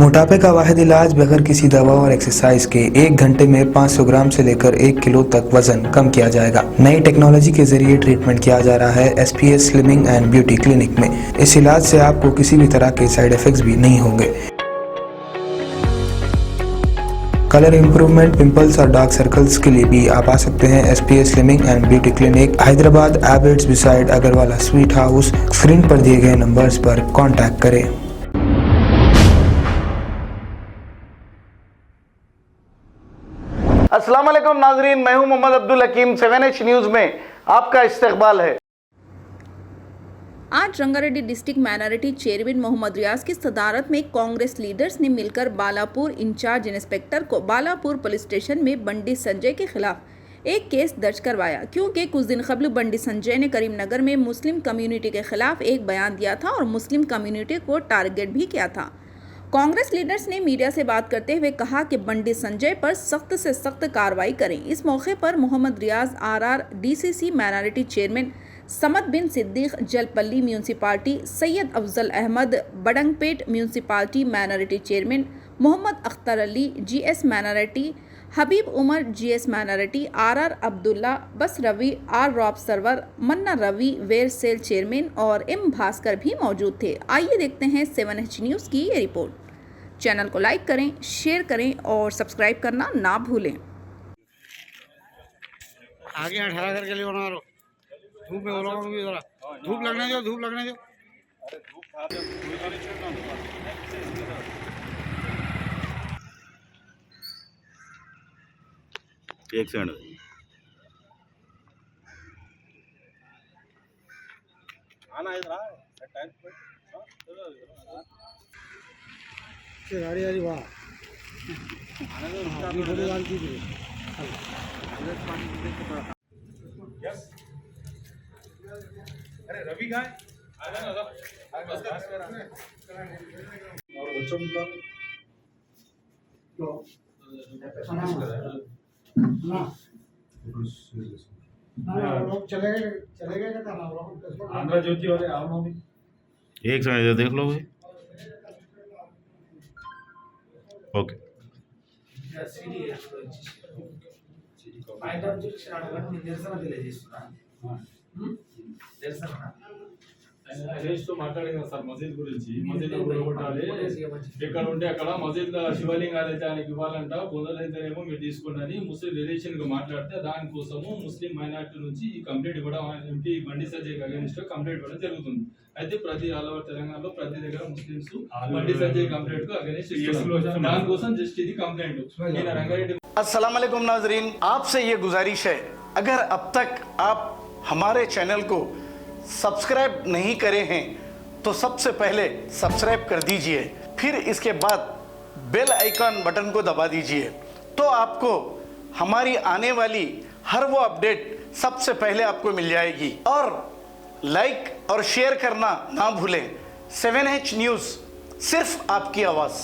मोटापे का वाहिद इलाज बगैर किसी दवा और एक्सरसाइज के 1 घंटे में 500 ग्राम से लेकर 1 किलो तक वजन कम किया जाएगा। नई टेक्नोलॉजी के जरिए ट्रीटमेंट किया जा रहा है SPS slimming and beauty clinic में। इस इलाज से आपको किसी भी तरह के साइड इफेक्ट्स भी नहीं होंगे। कलर इंप्रूवमेंट, पिंपल्स और डार्क सर्कल्स के लिए भी आप आ सकते हैं SPS slimming and beauty clinic, Hyderabad, एबर्ट्स beside Agarwala sweet house. Screen पर दिए गए नंबर्स पर कॉन्टैक्ट करें। अस्सलाम वालेकुम नाजरीन, मैं हूं मोहम्मद अब्दुल हकीम। 7H न्यूज में आपका इस्तकबाल है। आज Rangareddy district minority chairman Mohammed Riyaz की सदारत में कांग्रेस लीडर्स ने मिलकर बालापुर इंचार्ज इंस्पेक्टर को बालापुर पुलिस स्टेशन में बंडी संजय के खिलाफ एक केस दर्ज करवाया, क्योंकि कुछ दिन कबल बंडी संजय ने करीमनगर में मुस्लिम कम्युनिटी के खिलाफ एक बयान दिया था और मुस्लिम कम्युनिटी को टारगेट भी किया था। कांग्रेस लीडर्स ने मीडिया से बात करते हुए कहा कि बंडी संजय पर सख्त से सख्त कार्रवाई करें। इस मौके पर Mohammed Riyaz RR DCC minority chairman, Samad bin Siddiq Jalpally municipality, Syed Afzal Ahmed Badangpet municipality minority chairman, Mohammed Akhtar Ali GS minority, Habib Umar GS minority, RR Abdullah, बस रवि, R रॉब सरवर, मन्ना रवि वेयर सेल चेयरमैन और M भास्कर भी मौजूद थे। आइए देखते हैं 7H न्यूज़ की ये रिपोर्ट। चैनल को लाइक करें, शेयर करें और सब्सक्राइब करना ना भूलें। आगे 18 करके ले बना लो। धूप में बोलो भी जरा, धूप लगने दो, धूप लगने दो। एक सेकंड। गाड़ी आ रही वाह अरे रवि कहाँ है? आजा ना और बच्चों का चले गए क्या आंध्र ज्योति वाले आओ भी। एक सेकंड देख लो भाई। ओके తో మాట్లాడిన సార్ మసీద్ గురించి, మసీద్ కొట్టాలి ఇక్కడ ఉంటే అక్కడ మసీద్ శివలింగాలు అయితే ఆయనకి ఇవ్వాలంట, పొందలేదనేమో మీరు తీసుకోండి ముస్లిం రిలేషన్ గా మాట్లాడితే దానికోసము ముస్లిం మైనారిటీ నుంచి ఈ కంప్లైంట్ ఇవ్వడం, MP Bandi Sanjay against complaint ఇవ్వడం జరుగుతుంది. అయితే ప్రతి ఆల్ ఓవర్ తెలంగాణలో ప్రతి దగ్గర ముస్లిమ్స్ బండి సంజయ్ కంప్లైంట్ కు అగేన్స్ట్ ఇస్తున్నారు. దానికోసం జస్ట్ ఇది కంప్లైంట్. నేను రంగారెడ్డి। अस्सलाम वालेकुम नाजरीन, आपसे ये गुजारिश है, अगर अब तक आप हमारे चैनल को सब्सक्राइब नहीं करे हैं तो सबसे पहले सब्सक्राइब कर दीजिए, फिर इसके बाद बेल आइकन बटन को दबा दीजिए, तो आपको हमारी आने वाली हर वो अपडेट सबसे पहले आपको मिल जाएगी। और लाइक और शेयर करना ना भूलें। 7H न्यूज़, सिर्फ आपकी आवाज़।